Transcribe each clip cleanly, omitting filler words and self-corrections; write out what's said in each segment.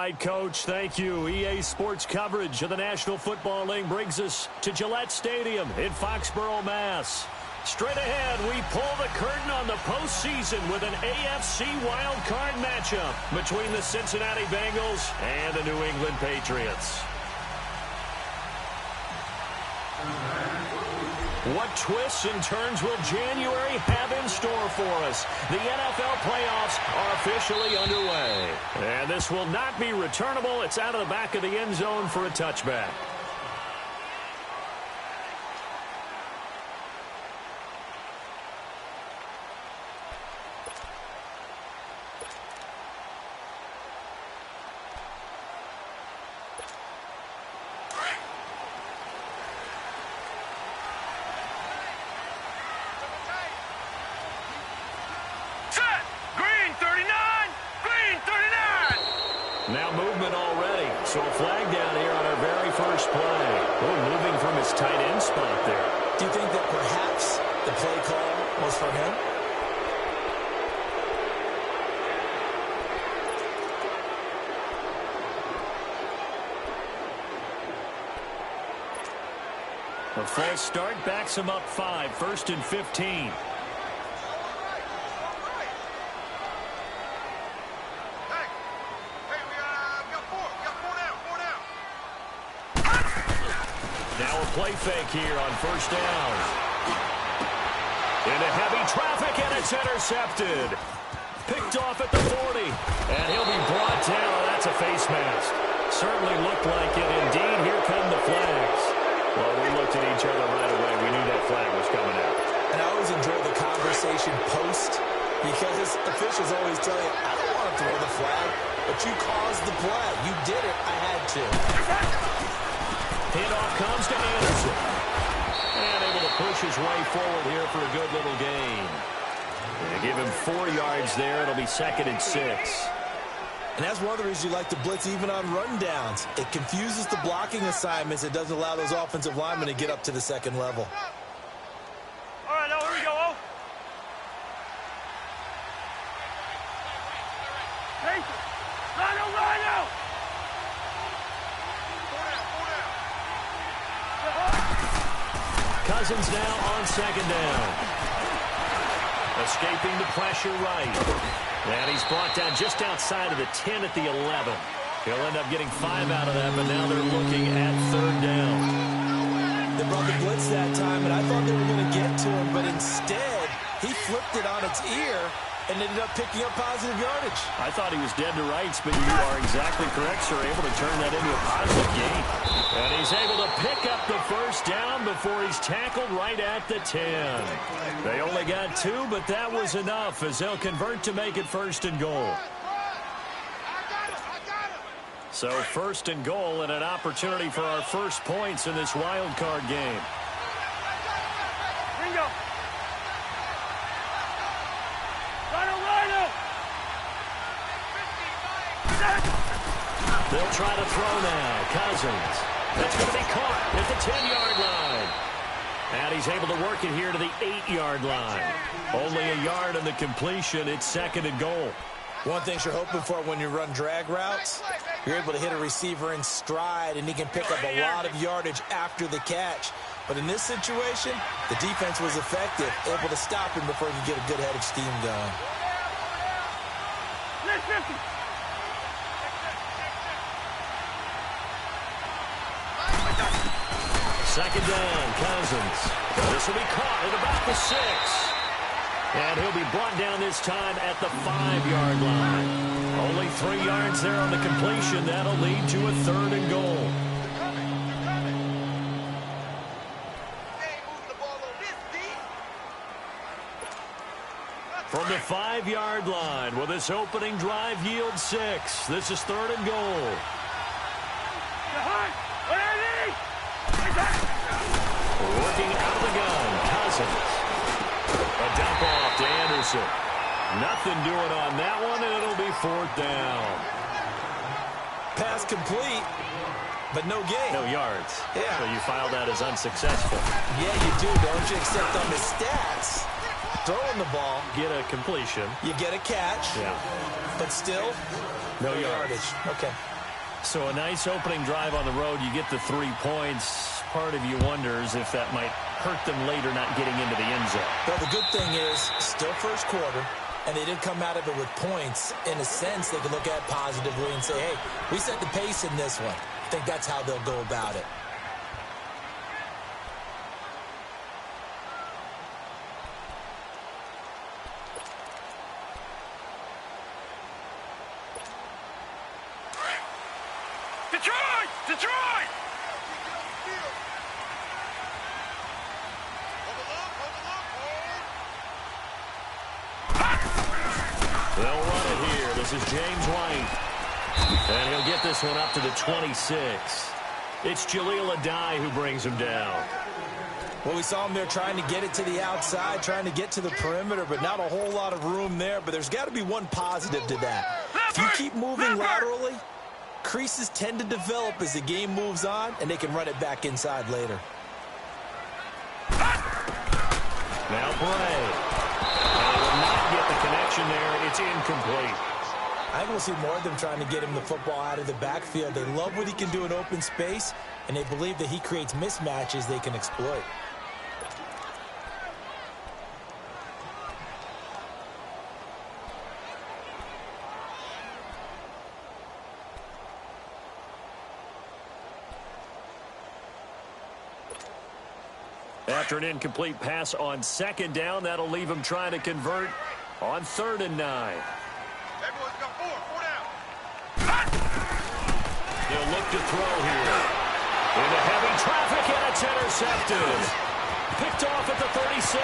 right, Coach. Thank you. EA Sports coverage of the National Football League brings us to Gillette Stadium in Foxborough, Mass. Straight ahead, we pull the curtain on the postseason with an AFC wildcard matchup between the Cincinnati Bengals and the New England Patriots. What twists and turns will January have in store for us? The NFL playoffs are officially underway. And this will not be returnable. It's out of the back of the end zone for a touchback. Now movement already. So a flag down here on our very first play. Oh, moving from his tight end spot there. Do you think that perhaps the play call was for him? A false start backs him up 5, 1st and 15. Now a play fake here on first down. Into heavy traffic, and it's intercepted. Picked off at the 40. And he'll be brought down. That's a face mask. Certainly looked like it. Indeed, here come the flags. Well, we looked at each other right away. We knew that flag was coming out. And I always enjoy the conversation post, because officials always tell you, I don't want to throw the flag, but you caused the play. You did it. I had to. Handoff comes to Anderson. And able to push his way forward here for a good little gain. They give him 4 yards there. It'll be 2nd and 6. And that's one of the reasons you like to blitz even on rundowns. It confuses the blocking assignments. It doesn't allow those offensive linemen to get up to the second level. All right, now here we go. Rhino! Cousins now on 2nd down. Escaping the pressure right. And he's brought down just outside of the 10 at the 11. He'll end up getting 5 out of that, but now they're looking at 3rd down. They brought the blitz that time, and I thought they were going to get to him, but instead, he flipped it on its ear and ended up picking up positive yardage. I thought he was dead to rights, but you are exactly correct, sir. Able to turn that into a positive gain. And he's able to pick up the 1st down before he's tackled right at the 10. They only got 2, but that was enough as they'll convert to make it 1st and goal. So 1st and goal and an opportunity for our first points in this wild card game. Bingo! They'll try to throw now. Cousins. That's going to be caught at the 10-yard line. And he's able to work it here to the 8-yard line. Only a yard in the completion. It's 2nd and goal. One thing you're hoping for when you run drag routes, you're able to hit a receiver in stride, and he can pick up a lot of yardage after the catch. But in this situation, the defense was effective, able to stop him before he could get a good head of steam going. 50. Second down, Cousins. This will be caught at about the 6. And he'll be brought down this time at the 5-yard line. Only 3 yards there on the completion. That'll lead to a 3rd and goal. From the 5-yard line, will this opening drive yield 6? This is 3rd and goal. Working out of the gun, Cousins. A dump off to Anderson. Nothing doing on that one, and it'll be 4th down. Pass complete, but no gain. No yards. Yeah. So you file that as unsuccessful. Yeah, you do, don't you? Except on the stats, throwing the ball, Get a completion. you get a catch, Yeah. but still, No yardage. Okay. So a nice opening drive on the road. You get the 3 points. Part of you wonders if that might hurt them later not getting into the end zone. Well, the good thing is, still first quarter, and they did come out of it with points. In a sense, they can look at positively and say, hey, we set the pace in this one. I think that's how they'll go about it. Detroit! Detroit! They'll run it here. This is James White. And he'll get this one up to the 26. It's SeizeTheDEY who brings him down. Well, we saw him there trying to get it to the outside, trying to get to the perimeter, but not a whole lot of room there. But there's got to be one positive to that. If you keep moving laterally, creases tend to develop as the game moves on, and they can run it back inside later. Now Bray. And he will not get the connection there. It's incomplete. I think we'll see more of them trying to get him the football out of the backfield. They love what he can do in open space, and they believe that he creates mismatches they can exploit. After an incomplete pass on second down, that'll leave him trying to convert on 3rd and 9. Everyone's got four down. He'll look to throw here. Into heavy traffic, and it's intercepted. Picked off at the 36.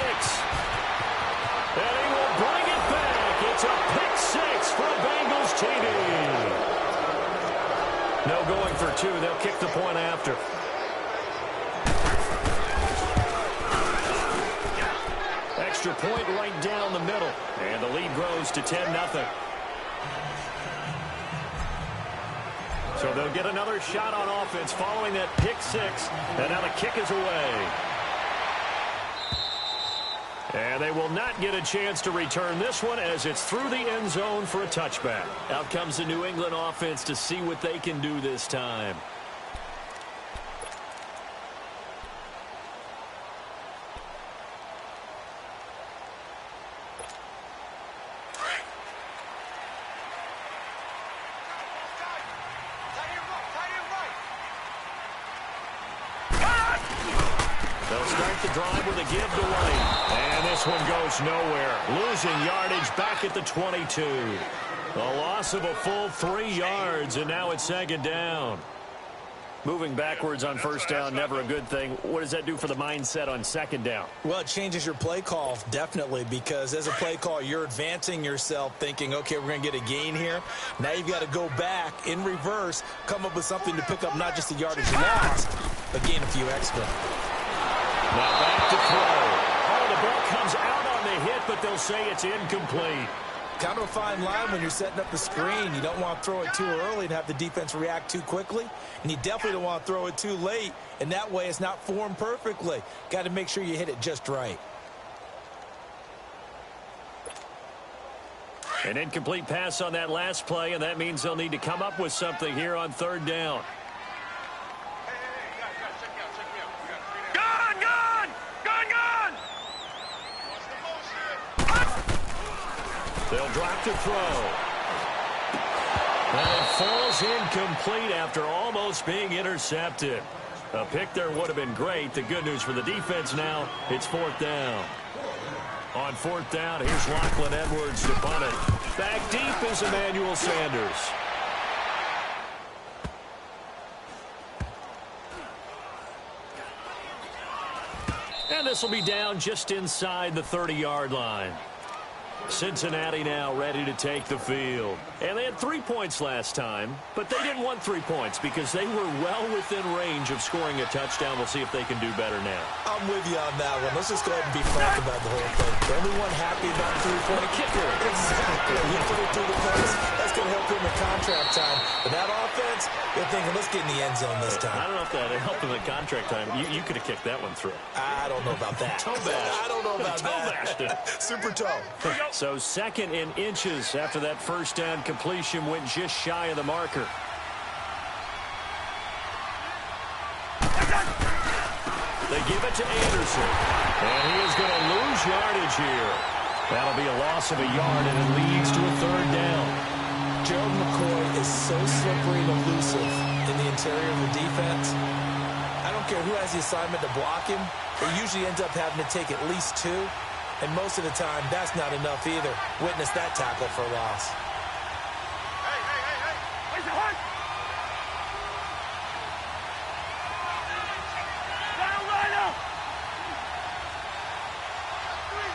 And he will bring it back. It's a pick six for a Bengals TD. No going for two. They'll kick the point after. Extra point right down the middle. And the lead grows to 10-0. So they'll get another shot on offense following that pick six. And now the kick is away. And they will not get a chance to return this one as it's through the end zone for a touchback. Out comes the New England offense to see what they can do this time. The drive with a give to White. And this one goes nowhere. Losing yardage back at the 22. A loss of a full 3 yards, and now it's 2nd down. Moving backwards on 1st down, never a good thing. What does that do for the mindset on 2nd down? Well, it changes your play call, definitely, because as a play call, you're advancing yourself thinking, okay, we're going to get a gain here. Now you've got to go back in reverse, come up with something to pick up not just the yardage lost, but gain a few extra. Now back to throw. Oh, the ball comes out on the hit, but they'll say it's incomplete. Kind of a fine line when you're setting up the screen. You don't want to throw it too early and have the defense react too quickly. And you definitely don't want to throw it too late. And that way it's not formed perfectly. Got to make sure you hit it just right. An incomplete pass on that last play, and that means they'll need to come up with something here on 3rd down. They'll drop to throw. And it falls incomplete after almost being intercepted. A pick there would have been great. The good news for the defense now, it's 4th down. On 4th down, here's Lachlan Edwards to punt it. Back deep is Emmanuel Sanders. And this will be down just inside the 30-yard line. Cincinnati now ready to take the field. And they had 3 points last time, but they didn't want 3 points because they were well within range of scoring a touchdown. We'll see if they can do better now. I'm with you on that one. Let's just go ahead and be frank about the whole thing. Everyone happy about the 3-point kicker. Exactly. He put it through the post. That's going to help him in contract time. But that offense, they're thinking, let's get in the end zone this time. I don't know if that helped him in contract time. You could have kicked that one through. I don't know about that. Toe bash. I don't know about that. Super toe. So 2nd and inches after that 1st down completion went just shy of the marker. They give it to Anderson. And he is going to lose yardage here. That'll be a loss of a yard, and it leads to a third down. Gerald McCoy is so slippery and elusive in the interior of the defense. I don't care who has the assignment to block him. They usually end up having to take at least two. And most of the time, that's not enough either. Witness that tackle for a loss. Hey, hey, hey, hey. Where's the horse? Down, Lionel.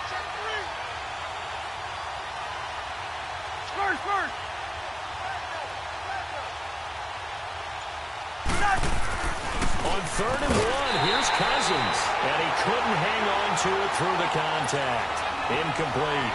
Check three. Spurs. On 3rd and 1, here's Cousins. And he couldn't hang on to it through the contact. Incomplete.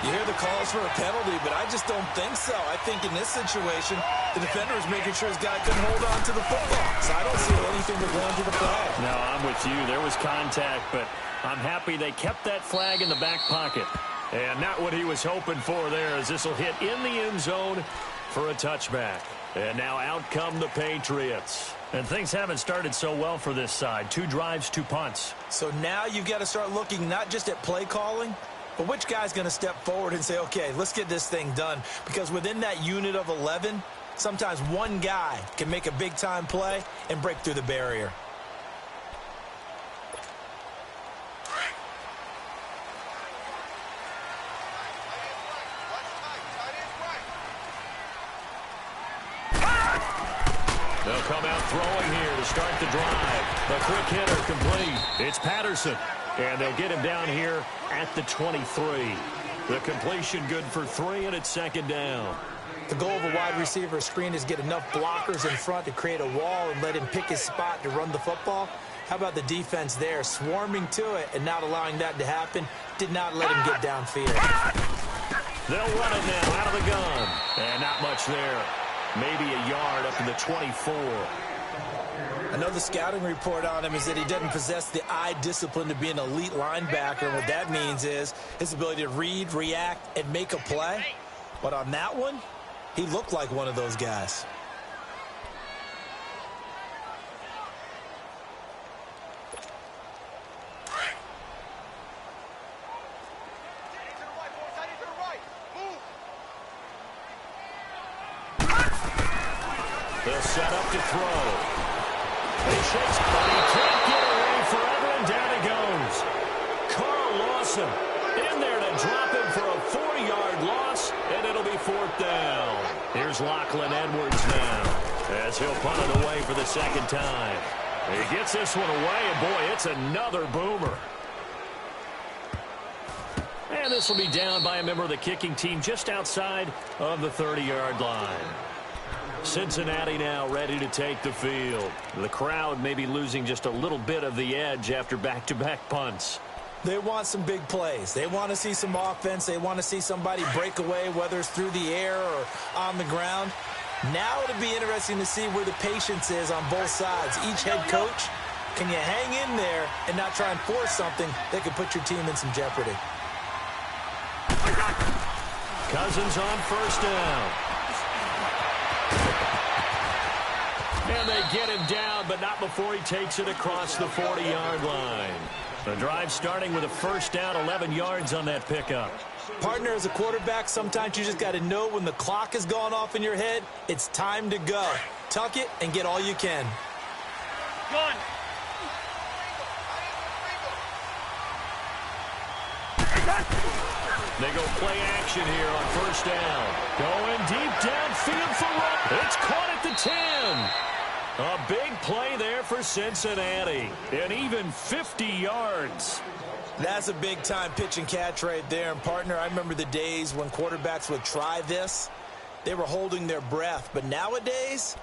You hear the calls for a penalty, but I just don't think so. I think in this situation, the defender is making sure his guy couldn't hold on to the football. So I don't see anything but going to the flag. No, I'm with you. There was contact, but I'm happy they kept that flag in the back pocket. And not what he was hoping for there, as this will hit in the end zone for a touchback. And now out come the Patriots. And things haven't started so well for this side. 2 drives, 2 punts. So now you've got to start looking not just at play calling, but which guy's going to step forward and say, okay, let's get this thing done. Because within that unit of 11, sometimes one guy can make a big-time play and break through the barrier. They'll come out throwing here to start the drive. The quick hitter complete. It's Patterson. And they'll get him down here at the 23. The completion good for 3, and it's 2nd down. The goal of a wide receiver screen is get enough blockers in front to create a wall and let him pick his spot to run the football. How about the defense there, swarming to it and not allowing that to happen? Did not let him get downfield. They'll run it now out of the gun. And not much there. Maybe a yard up to the 24. I know the scouting report on him is that he doesn't possess the eye discipline to be an elite linebacker. And what that means is his ability to read, react, and make a play. But on that one, he looked like one of those guys. They'll set up to throw. He shakes, but he can't get away forever, and down he goes. Carl Lawson in there to drop him for a 4-yard loss, and it'll be 4th down. Here's Lachlan Edwards now, as he'll punt it away for the 2nd time. He gets this one away, and boy, it's another boomer. And this will be down by a member of the kicking team just outside of the 30-yard line. Cincinnati now ready to take the field. The crowd may be losing just a little bit of the edge after back-to-back punts. They want some big plays. They want to see some offense. They want to see somebody break away, whether it's through the air or on the ground. Now it'll be interesting to see where the patience is on both sides. Each head coach, can you hang in there and not try and force something that could put your team in some jeopardy? Cousins on 1st down. And they get him down, but not before he takes it across the 40-yard line. The drive starting with a 1st down, 11 yards on that pickup. Partner, as a quarterback, sometimes you just got to know when the clock has gone off in your head, it's time to go. Tuck it and get all you can. Gun. They go play action here on 1st down. Going deep downfield for Rupp. It's caught at the 10. A big play there for Cincinnati. And even 50 yards. That's a big-time pitch and catch right there. And, partner, I remember the days when quarterbacks would try this. They were holding their breath. But nowadays,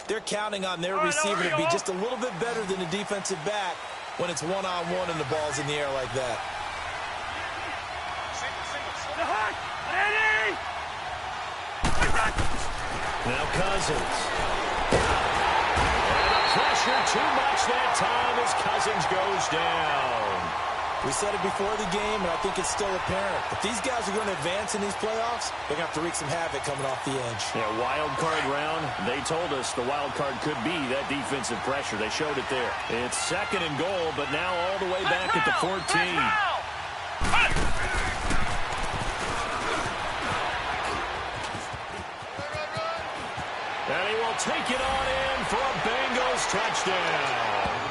they're counting on their receiver to be just a little bit better than the defensive back when it's one-on-one and the ball's in the air like that. Now Cousins. And the pressure too much that time as Cousins goes down. We said it before the game, and I think it's still apparent. If these guys are going to advance in these playoffs, they're going to have to wreak some havoc coming off the edge. Yeah, wild card round. They told us the wild card could be that defensive pressure. They showed it there. It's 2nd and goal, but now all the way back at the 14. And he will take it on in for a Bengals touchdown.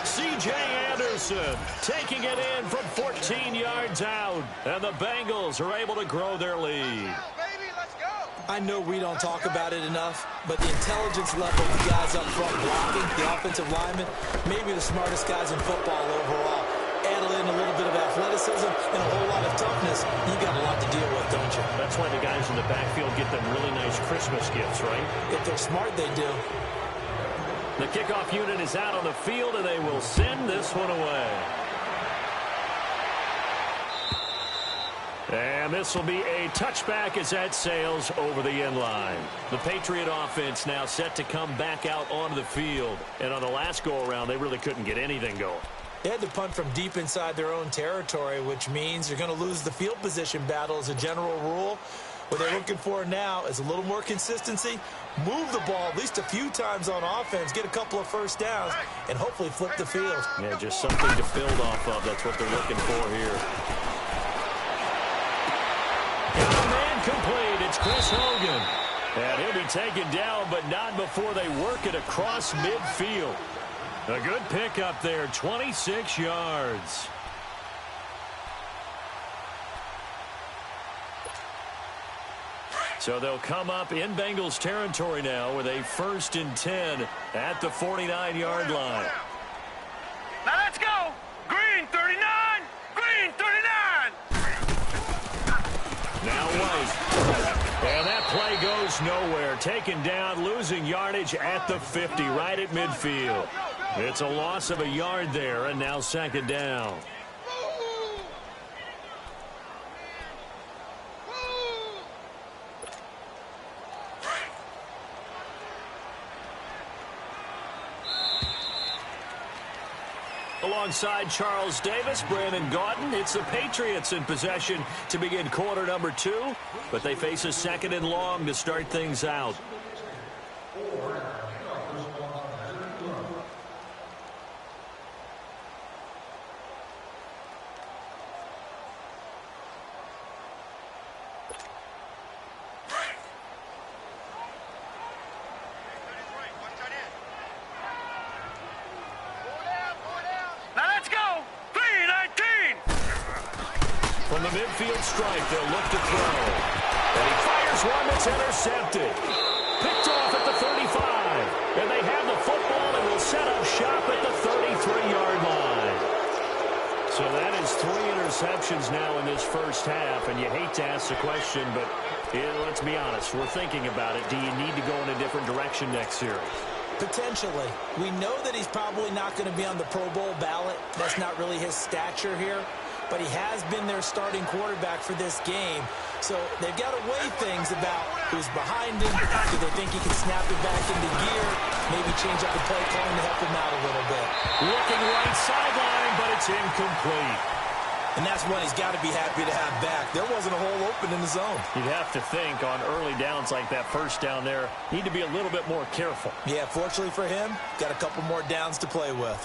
C.J. Anderson taking it in from 14 yards out. And the Bengals are able to grow their lead. I know we don't talk about it enough, but the intelligence level of the guys up front blocking, the offensive linemen, maybe the smartest guys in football overall. Add in a little bit of athleticism and a whole lot of toughness, you got a lot to deal with, don't you? That's why the guys in the backfield get them really nice Christmas gifts, right? If they're smart, they do. The kickoff unit is out on the field, and they will send this one away. And this will be a touchback as that sails over the end line. The Patriot offense now set to come back out onto the field. And on the last go-around, they really couldn't get anything going. They had to punt from deep inside their own territory, which means you're going to lose the field position battle as a general rule. What they're looking for now is a little more consistency, move the ball at least a few times on offense, get a couple of first downs, and hopefully flip the field. Yeah, just something to build off of. That's what they're looking for here. Man complete. It's Chris Hogan. And he'll be taken down, but not before they work it across midfield. A good pickup there, 26 yards. So they'll come up in Bengals territory now with a 1st and 10 at the 49-yard line. Now let's go. Green 39. Green 39. Now White. And that play goes nowhere. Taken down, losing yardage at the 50, right at midfield. It's a loss of a yard there, and now 2nd down. Alongside Charles Davis, Brandon Gaudin, it's the Patriots in possession to begin quarter number 2, but they face a 2nd and long to start things out. From the midfield strike, they'll look to throw. And he fires one that's intercepted. Picked off at the 35. And they have the football and will set up shop at the 33-yard line. So that is 3 interceptions now in this first half. And you hate to ask the question, but let's be honest. We're thinking about it. Do you need to go in a different direction next series? Potentially. We know that he's probably not going to be on the Pro Bowl ballot. That's not really his stature here. But he has been their starting quarterback for this game. So they've got to weigh things about who's behind him. Do they think he can snap it back into gear? Maybe change up the play calling to help him out a little bit. Looking right sideline, but it's incomplete. And that's one he's got to be happy to have back. There wasn't a hole open in the zone. You'd have to think on early downs like that first down there, need to be a little bit more careful. Yeah, fortunately for him, got a couple more downs to play with.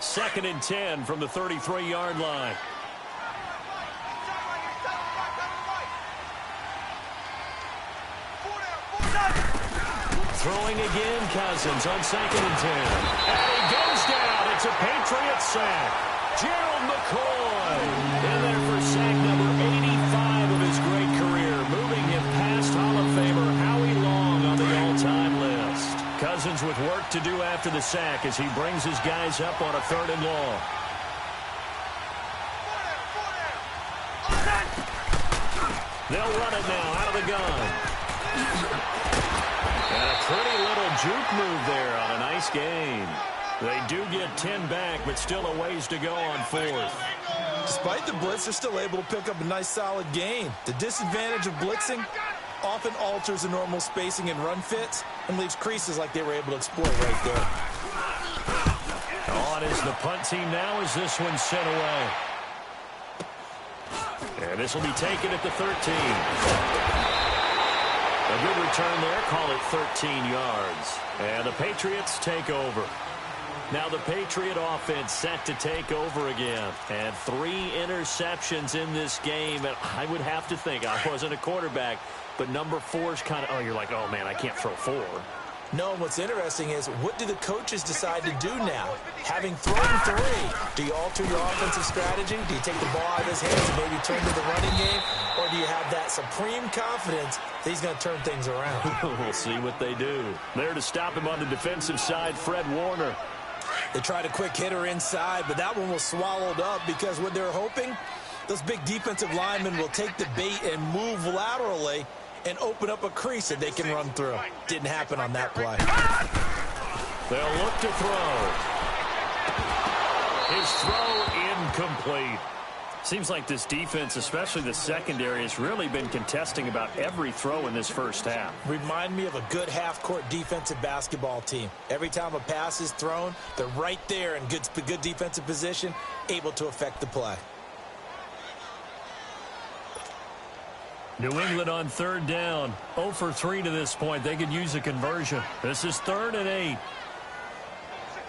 2nd and 10 from the 33-yard line. Throwing again, Cousins on 2nd and 10. And he goes down. It's a Patriot sack. Gerald McCoy in there for sack number 85 of his great career, moving him past Hall of Famer Howie Long on the all-time list. Cousins with work to do after the sack as he brings his guys up on a 3rd and long. They'll run it now out of the gun. And a pretty little juke move there on a nice gain. They do get 10 back, but still a ways to go on 4th. Despite the blitz, they're still able to pick up a nice solid gain. The disadvantage of blitzing often alters the normal spacing and run fits and leaves creases like they were able to exploit right there. On is the punt team now as this one's sent away. And this will be taken at the 13. A good return there. Call it 13 yards. And the Patriots take over. Now the Patriot offense set to take over again. And 3 interceptions in this game. And I would have to think, I wasn't a quarterback, but number 4 is kind of, you're like, oh, man, I can't throw 4. No, what's interesting is, what do the coaches decide to do now? Having thrown 3, do you alter your offensive strategy? Do you take the ball out of his hands and maybe turn to the running game? Or do you have that supreme confidence that he's going to turn things around? We'll see what they do. There to stop him on the defensive side, Fred Warner. They tried a quick hitter inside, but that one was swallowed up because what they're hoping, those big defensive linemen will take the bait and move laterally and open up a crease that they can run through. Didn't happen on that play. They'll look to throw. His throw incomplete. Seems like this defense, especially the secondary, has really been contesting about every throw in this first half. Remind me of a good half-court defensive basketball team. Every time a pass is thrown, they're right there in good defensive position, able to affect the play. New England on 3rd down. 0 for 3 to this point. They could use a conversion. This is 3rd and 8.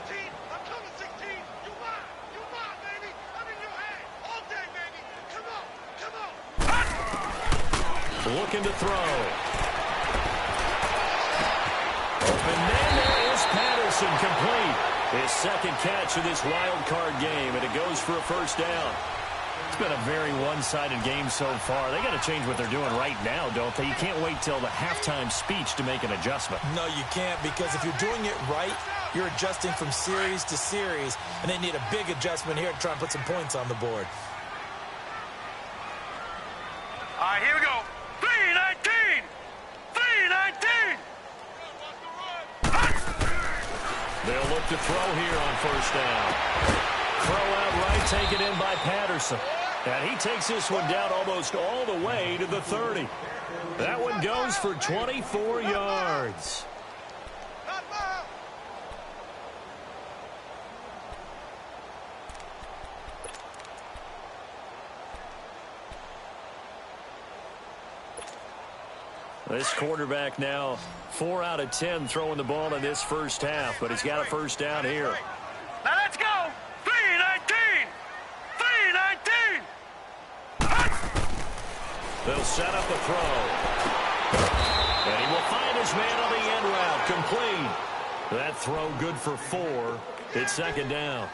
16. I'm coming, 16. You mine, baby. I'm in your hand. All day, baby. Come on. Looking to throw. And then there is Patterson, complete. His second catch of this wild card game, and it goes for a first down. It's been a very one-sided game so far. They got to change what they're doing right now, don't they? You can't wait till the halftime speech to make an adjustment. No, you can't, because if you're doing it right, you're adjusting from series to series, and they need a big adjustment here to try and put some points on the board. All right, here we go. 3-19. 3-19. They'll look to throw here on first down. Throw out right, taken in by Patterson. And he takes this one down almost all the way to the 30. That one goes for 24 yards. This quarterback now 4 out of 10 throwing the ball in this first half, but he's got a first down here. Now let's go. 3-19. 3-19. They'll set up a throw. And he will find his man on the end route. Complete. That throw good for 4. It's second down.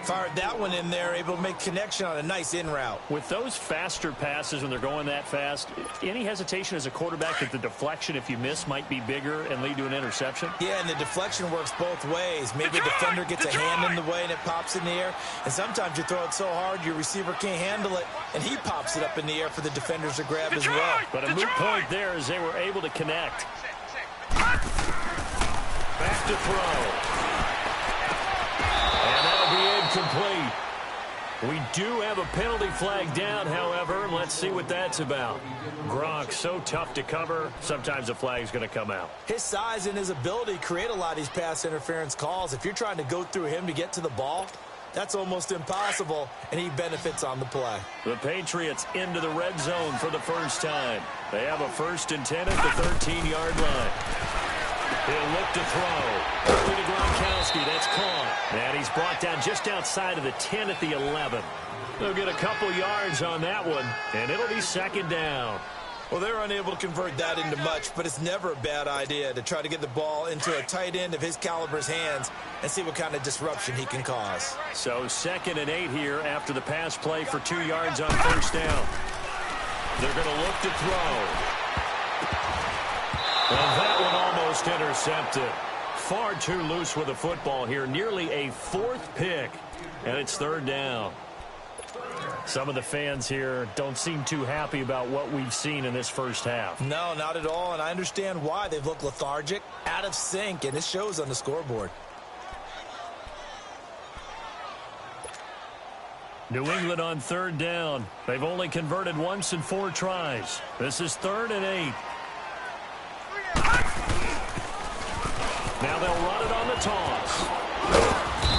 Fired that one in there, able to make connection on a nice in route. With those faster passes when they're going that fast, any hesitation as a quarterback that the deflection, if you miss, might be bigger and lead to an interception? Yeah, and the deflection works both ways. Maybe a defender gets a hand in the way and it pops in the air. And sometimes you throw it so hard your receiver can't handle it, and he pops it up in the air for the defenders to grab as well. But a moot point there as they were able to connect. Back to throw. And that'll be incomplete. We do have a penalty flag down, however, and let's see what that's about. Gronk, so tough to cover, sometimes a flag's going to come out. His size and his ability create a lot of these pass interference calls. If you're trying to go through him to get to the ball, that's almost impossible, and he benefits on the play. The Patriots into the red zone for the first time. They have a 1st and 10 at the 13-yard line. He'll look to throw. Early to Gronkowski. That's caught. And he's brought down just outside of the 10 at the 11. They'll get a couple yards on that one, and it'll be second down. Well, they're unable to convert that into much, but it's never a bad idea to try to get the ball into a tight end of his caliber's hands and see what kind of disruption he can cause. So 2nd and 8 here after the pass play for 2 yards on first down. They're going to look to throw. And that one almost intercepted. Far too loose with the football here. Nearly a 4th pick. And it's 3rd down. Some of the fans here don't seem too happy about what we've seen in this first half. No, not at all. And I understand why. They've looked lethargic, out of sync, and it shows on the scoreboard. New England on 3rd down. They've only converted once in 4 tries. This is 3rd and 8. Now they'll run it on the toss.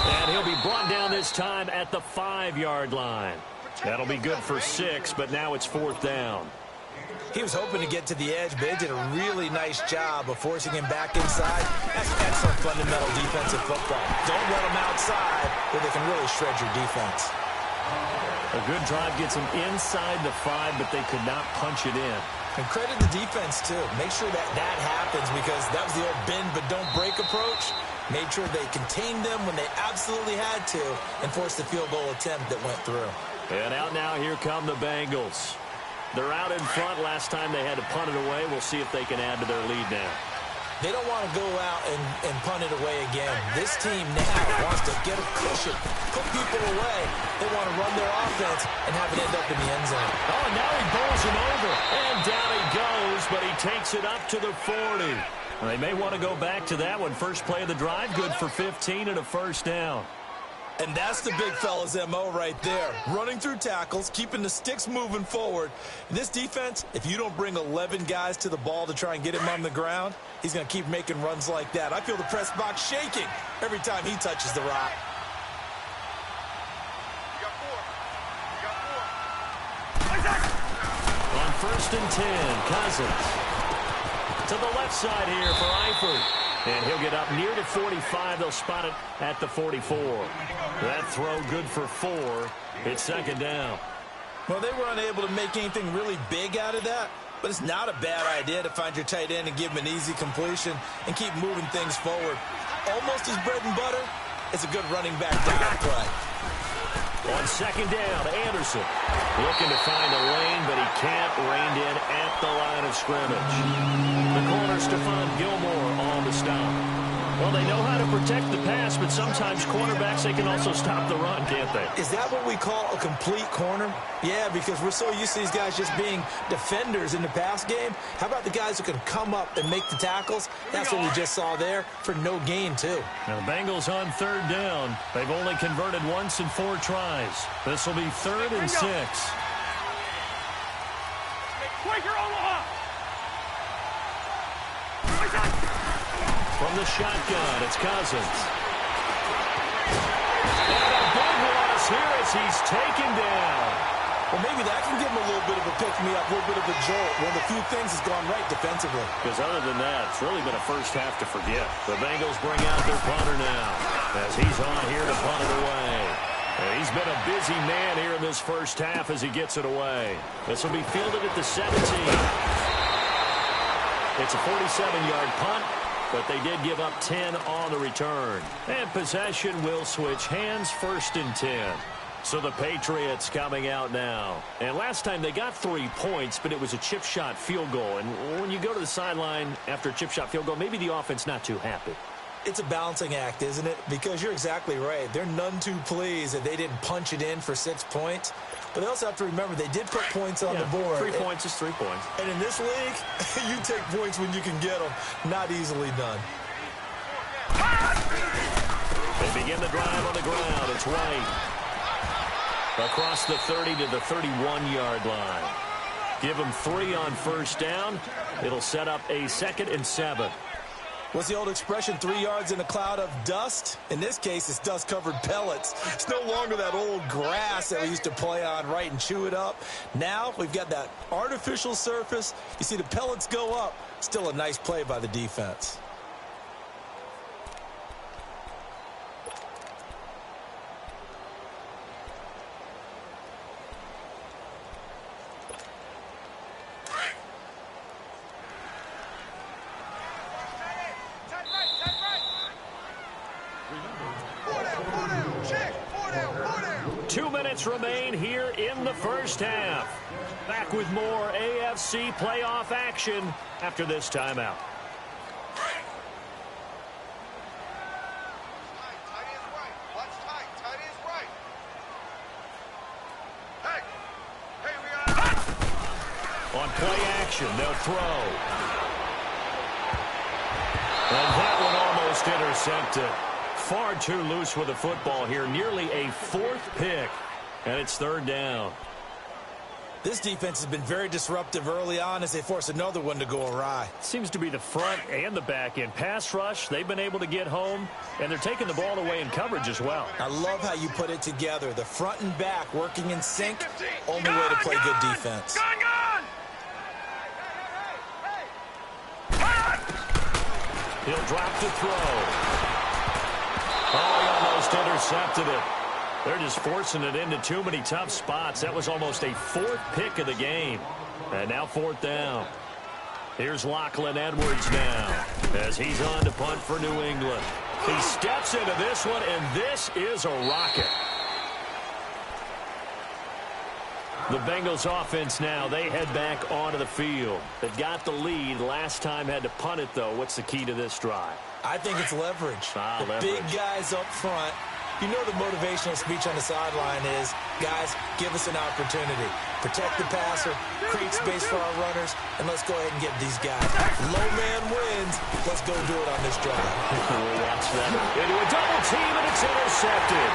And he'll be brought down this time at the 5-yard line. That'll be good for 6, but now it's 4th down. He was hoping to get to the edge, but they did a really nice job of forcing him back inside. That's excellent fundamental defensive football. Don't let him outside where they can really shred your defense. A good drive gets them inside the 5, but they could not punch it in. And credit the defense, too. Make sure that that happens because that was the old bend but don't break approach. Made sure they contained them when they absolutely had to and forced the field goal attempt that went through. And out now, here come the Bengals. They're out in front. Last time they had to punt it away. We'll see if they can add to their lead now. They don't want to go out and punt it away again. This team now wants to get a cushion, put people away. They want to run their offense and have it end up in the end zone. Oh, and now he bowls him over. And down he goes, but he takes it up to the 40. They may want to go back to that one. First play of the drive, good for 15 and a first down. And that's the big fella's MO right there. Running through tackles, keeping the sticks moving forward. In this defense, if you don't bring 11 guys to the ball to try and get him on the ground, he's going to keep making runs like that. I feel the press box shaking every time he touches the rock. On 1st and 10, Cousins. To the left side here for Eifert. And he'll get up near the 45. They'll spot it at the 44. That throw good for 4. It's 2nd down. Well, they were unable to make anything really big out of that, but it's not a bad idea to find your tight end and give him an easy completion and keep moving things forward. Almost his bread and butter. It's a good running back down play. On 2nd down, Anderson looking to find a lane, but he can't rein in at the line of scrimmage. The corner, Stephon Gilmore, on the stop. Well, they know how to protect the pass, but sometimes cornerbacks, they can also stop the run, can't they? Is that what we call a complete corner? Yeah, because we're so used to these guys just being defenders in the pass game. How about the guys who can come up and make the tackles? That's what we just saw there for no gain, too. Now, the Bengals on 3rd down. They've only converted once in 4 tries. This will be 3rd and 6. Quaker Omaha! From the shotgun, it's Cousins. And a big loss here as he's taken down. Well, maybe that can give him a little bit of a pick-me-up, a little bit of a jolt. One of the few things has gone right defensively. Because other than that, it's really been a first half to forget. The Bengals bring out their punter now as he's on here to punt it away. And he's been a busy man here in this first half as he gets it away. This will be fielded at the 17. It's a 47-yard punt, but they did give up 10 on the return. And possession will switch hands, 1st and 10. So the Patriots coming out now. And last time they got 3 points, but it was a chip shot field goal. And when you go to the sideline after a chip shot field goal, maybe the offense not too happy. It's a balancing act, isn't it? Because you're exactly right. They're none too pleased that they didn't punch it in for 6 points. But they also have to remember they did put points on the board. 3 points is 3 points. And in this league, you take points when you can get them. Not easily done. They begin the drive on the ground. It's White. Across the 30 to the 31-yard line. Give them 3 on 1st down. It'll set up a 2nd and 7. What's the old expression, 3 yards in a cloud of dust? In this case, it's dust-covered pellets. It's no longer that old grass that we used to play on, right, and chew it up. Now we've got that artificial surface. You see the pellets go up. Still a nice play by the defense. Remain here in the first half. Back with more AFC playoff action after this timeout. On play action, they'll throw. And that one almost intercepted. Far too loose with the football here. Nearly a 4th pick. And it's 3rd down. This defense has been very disruptive early on as they force another one to go awry. Seems to be the front and the back end. Pass rush, they've been able to get home, and they're taking the ball away in coverage as well. I love how you put it together. The front and back working in sync, only way to play good defense. He'll drop to throw. Oh, he almost intercepted it. They're just forcing it into too many tough spots. That was almost a fourth pick of the game. And now fourth down. Here's Lachlan Edwards now as he's on to punt for New England. He steps into this one, and this is a rocket. The Bengals offense now, they head back onto the field. They've got the lead. Last time had to punt it, though. What's the key to this drive? I think it's leverage. Leverage. Big guys up front. You know the motivational speech on the sideline is, guys, give us an opportunity. Protect the passer, create space for our runners, and let's go ahead and get these guys. Low man wins. Let's go do it on this drive. We'll watch that. Into a double team, and it's intercepted.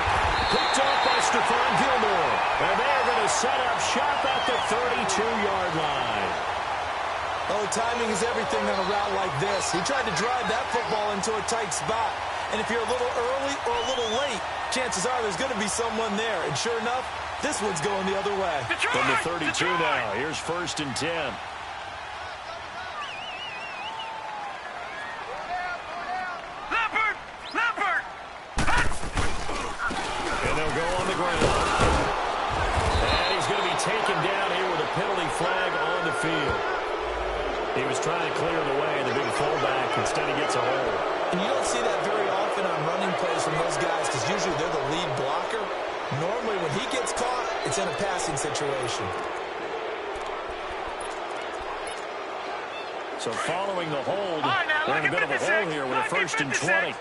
Picked off by Stephon Gilmore. And they're going to set up shop at the 32-yard line. Oh, timing is everything on a route like this. He tried to drive that football into a tight spot. And if you're a little early or a little late, chances are there's going to be someone there. And sure enough, this one's going the other way. From the 32 now, here's 1st and 10. And they'll go on the ground. And he's going to be taken down here with a penalty flag on the field. He was trying to clear the way, the big fullback. Instead, he gets a hold. And you don't see that very often on running plays from those guys because usually they're the lead blocker. Normally, when he gets caught, it's in a passing situation. So following the hold, they're in a bit of a hole here with a 1st and 20.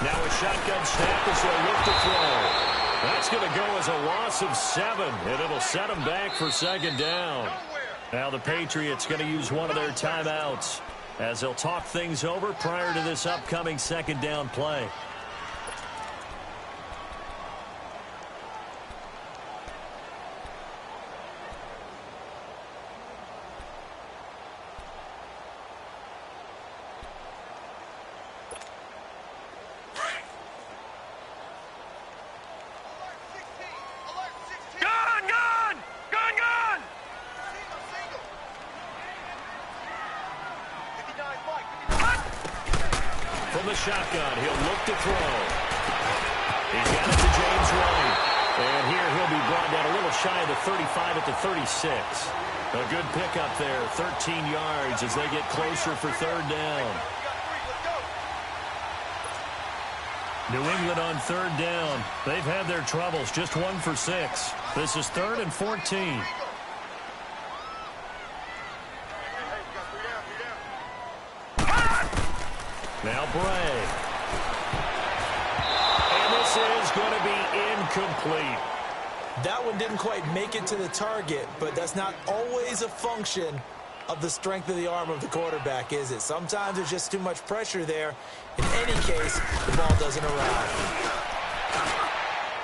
Now a shotgun snap as they look to throw. That's going to go as a loss of 7, and it'll set them back for 2nd down. Now the Patriots going to use one of their timeouts as they'll talk things over prior to this upcoming 2nd down play. From the shotgun, he'll look to throw. He's got it to James White. And here he'll be brought down a little shy of the 35 at the 36. A good pickup there, 13 yards as they get closer for 3rd down. New England on 3rd down. They've had their troubles, just 1 for 6. This is 3rd and 14. Now Bray. And this is going to be incomplete. That one didn't quite make it to the target, but that's not always a function of the strength of the arm of the quarterback, is it? Sometimes there's just too much pressure there. In any case, the ball doesn't arrive.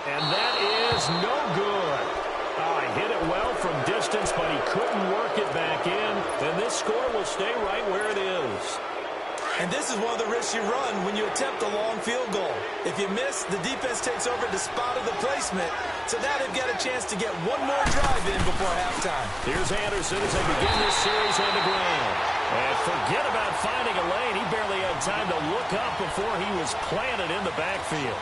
And that is no good. Oh, he hit it well from distance, but he couldn't work it back in. And this score will stay right where it is. And this is one of the risks you run when you attempt a long field goal. If you miss, the defense takes over the spot of the placement. So now they've got a chance to get one more drive in before halftime. Here's Anderson as they begin this series on the ground. And forget about finding a lane. He barely had time to look up before he was planted in the backfield.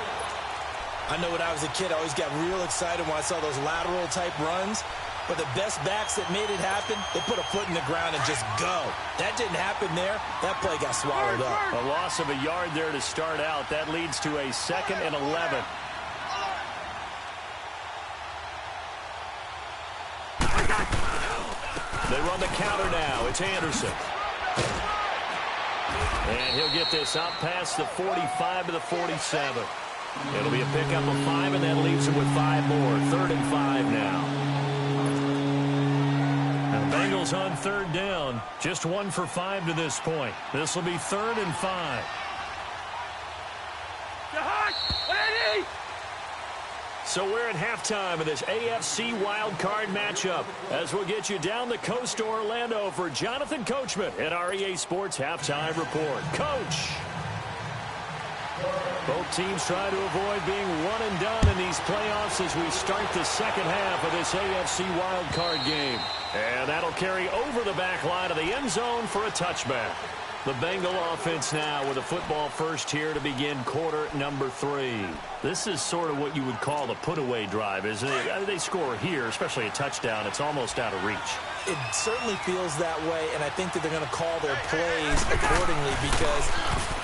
I know when I was a kid, I always got real excited when I saw those lateral-type runs. But the best backs that made it happen, they put a foot in the ground and just go. That didn't happen there. That play got swallowed up. A loss of a yard there to start out. That leads to a 2nd and 11. They run the counter now. It's Anderson. And he'll get this out past the 45 to the 47. It'll be a pickup of 5, and that leaves him with 5 more. 3rd and 5 now. Bengals on 3rd down. Just 1 for 5 to this point. This will be 3rd and 5. So we're at halftime of this AFC wildcard matchup as we'll get you down the coast to Orlando for Jonathan Coachman at our EA Sports Halftime Report. Coach! Both teams try to avoid being one and done in these playoffs as we start the second half of this AFC wildcard game. And that'll carry over the back line of the end zone for a touchback. The Bengal offense now with a football first here to begin quarter number 3. This is sort of what you would call a put-away drive, isn't it? They score here, especially a touchdown. It's almost out of reach. It certainly feels that way, and I think that they're going to call their plays accordingly because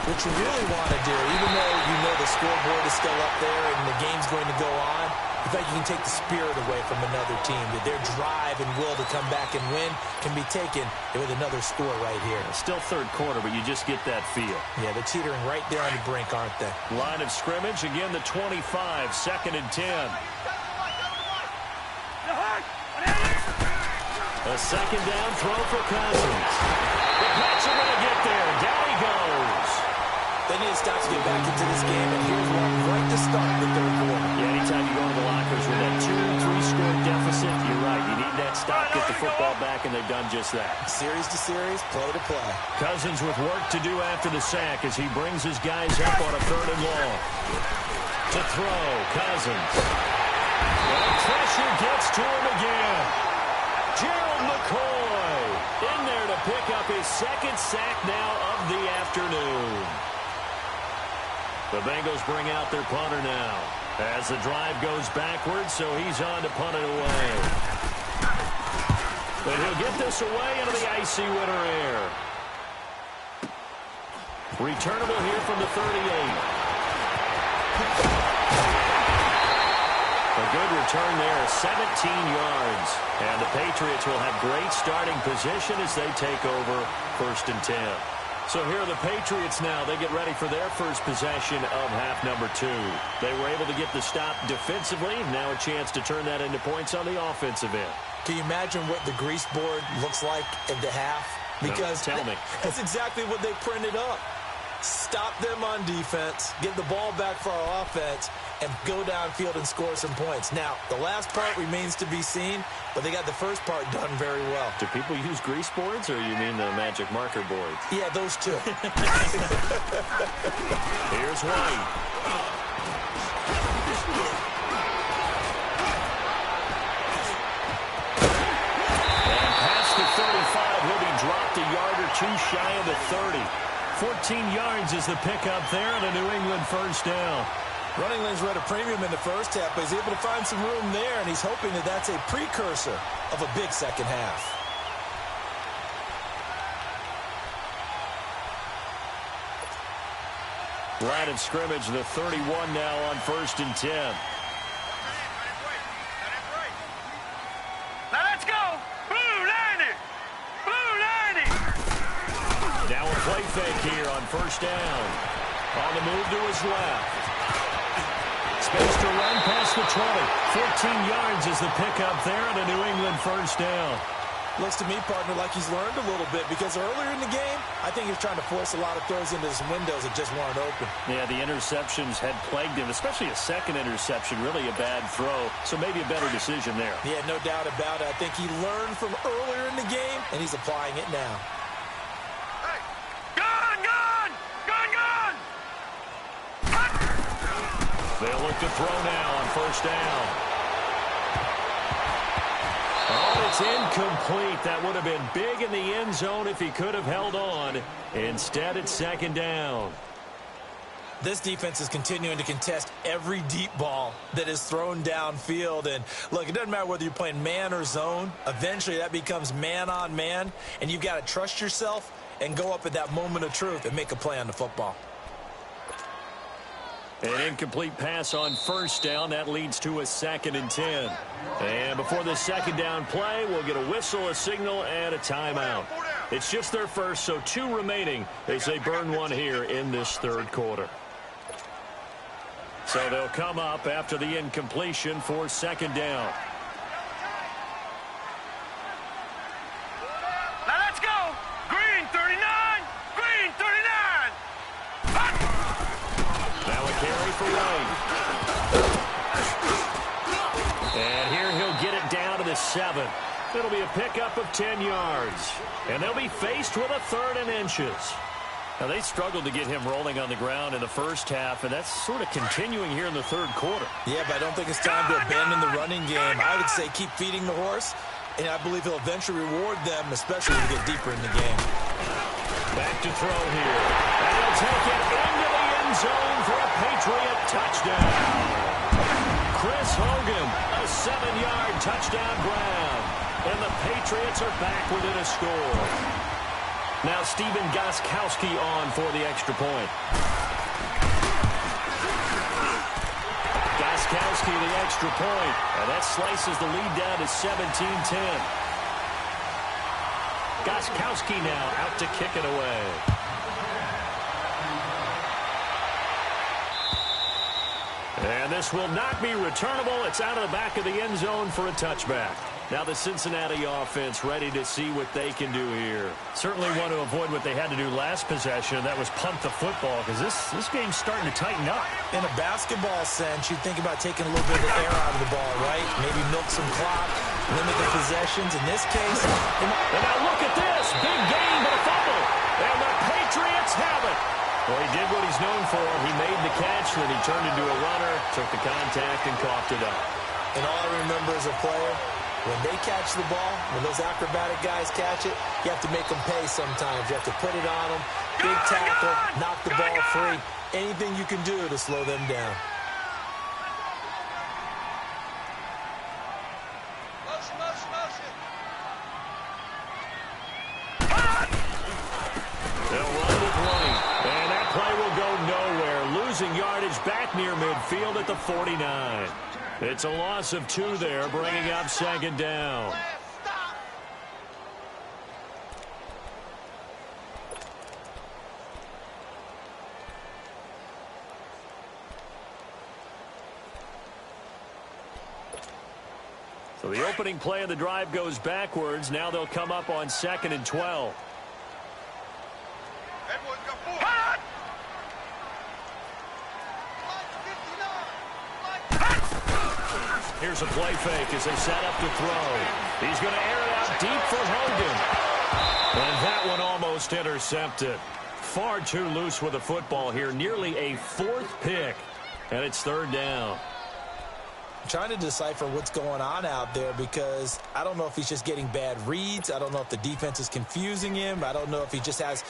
what you really want to do, even though you know the scoreboard is still up there and the game's going to go on, in fact, you can take the spirit away from another team. That their drive and will to come back and win can be taken with another score right here. Still third quarter, but you just get that feel. Yeah, they're teetering right there on the brink, aren't they? Line of scrimmage, again the 25, 2nd and 10. A second down throw for Cousins. The Pats are going to get there. Down he goes. They need to stop to get back into this game, and here's one right to start the third quarter. Yeah, anytime you go to the lockers with that 2-3 score deficit, you're right. You need that stop, get the football back, and they've done just that. Series to series, play to play. Cousins with work to do after the sack as he brings his guys up on a 3rd and long. To throw, Cousins. Well, pressure gets to him again. Gerald McCoy in there to pick up his 2nd sack now of the afternoon. The Bengals bring out their punter now as the drive goes backwards, so he's on to punt it away. But he'll get this away into the icy winter air. Returnable here from the 38. A good return there, 17 yards. And the Patriots will have great starting position as they take over 1st and 10. So here are the Patriots now. They get ready for their first possession of half number 2. They were able to get the stop defensively. Now a chance to turn that into points on the offensive end. Can you imagine what the grease board looks like at the half? Because no, tell me. That's exactly what they printed up. Stop them on defense, get the ball back for our offense, and go downfield and score some points. Now, the last part remains to be seen, but they got the first part done very well. Do people use grease boards, or you mean the magic marker boards? Yeah, those two. Here's White. And past the 35, he'll be dropped a yard or two shy of the 30. 14 yards is the pickup there and a New England first down. Running lanes were at a premium in the first half, but he's able to find some room there, and he's hoping that that's a precursor of a big second half. Line of scrimmage, the 31 now on 1st and 10. Now let's go! Blue 90! Blue 90! Now a play fake here on 1st down. On the move to his left. Space to run past the 20. 14 yards is the pickup there and a New England first down. Looks to me, partner, like he's learned a little bit because earlier in the game, I think he was trying to force a lot of throws into some windows that just weren't open. Yeah, the interceptions had plagued him, especially a second interception, really a bad throw. So maybe a better decision there. Yeah, no doubt about it. I think he learned from earlier in the game, and he's applying it now. Hey! Gun! Gun! Gun! Gun! They'll look to throw now on 1st down. Oh, it's incomplete. That would have been big in the end zone if he could have held on. Instead, it's 2nd down. This defense is continuing to contest every deep ball that is thrown downfield. And, look, it doesn't matter whether you're playing man or zone. Eventually, that becomes man-on-man, and you've got to trust yourself and go up at that moment of truth and make a play on the football. An incomplete pass on 1st down. That leads to a 2nd and 10. And before the 2nd down play, we'll get a whistle, a signal, and a timeout. It's just their first, so 2 remaining as they burn one here in this 3rd quarter. So they'll come up after the incompletion for 2nd down. Now let's go! Green 39! Green 39! Now a carry for White. 7. It'll be a pickup of 10 yards. And they'll be faced with a 3rd and inches. Now, they struggled to get him rolling on the ground in the first half, and that's sort of continuing here in the third quarter. Yeah, but I don't think it's time to abandon the running game. I would say keep feeding the horse, and I believe he'll eventually reward them, especially as we get deeper in the game. Back to throw here. And he'll take it into the end zone for a Patriot touchdown. Chris Hogan, a 7-yard touchdown grab. And the Patriots are back within a score. Now Stephen Gostkowski on for the extra point. Gostkowski the extra point. And that slices the lead down to 17-10. Gostkowski now out to kick it away. And this will not be returnable. It's out of the back of the end zone for a touchback. Now the Cincinnati offense ready to see what they can do here. Certainly want to avoid what they had to do last possession, and that was punt the football, because this game's starting to tighten up. In a basketball sense, you think about taking a little bit of the air out of the ball, right? Maybe milk some clock, limit the possessions. In this case, and now look at this. Big game, but a fumble. And the Patriots have it. Well, he did what he's known for. He made the catch, then he turned into a runner, took the contact, and coughed it up. And all I remember as a player, when they catch the ball, when those acrobatic guys catch it, you have to make them pay sometimes. You have to put it on them, big tackle, knock the ball free. Anything you can do to slow them down. Motion, motion, motion. They'll run with running. And that play will go nowhere. Losing yardage back near midfield at the 49. It's a loss of 2 there, bringing up 2nd down. Stop. So the opening play of the drive goes backwards. Now they'll come up on 2nd and 12. Edwards, go forward. Here's a play fake as they set up to throw. He's going to air it out deep for Hogan. And that one almost intercepted. Far too loose with the football here. Nearly a 4th pick. And it's 3rd down. I'm trying to decipher what's going on out there because I don't know if he's just getting bad reads. I don't know if the defense is confusing him. I don't know if he just has,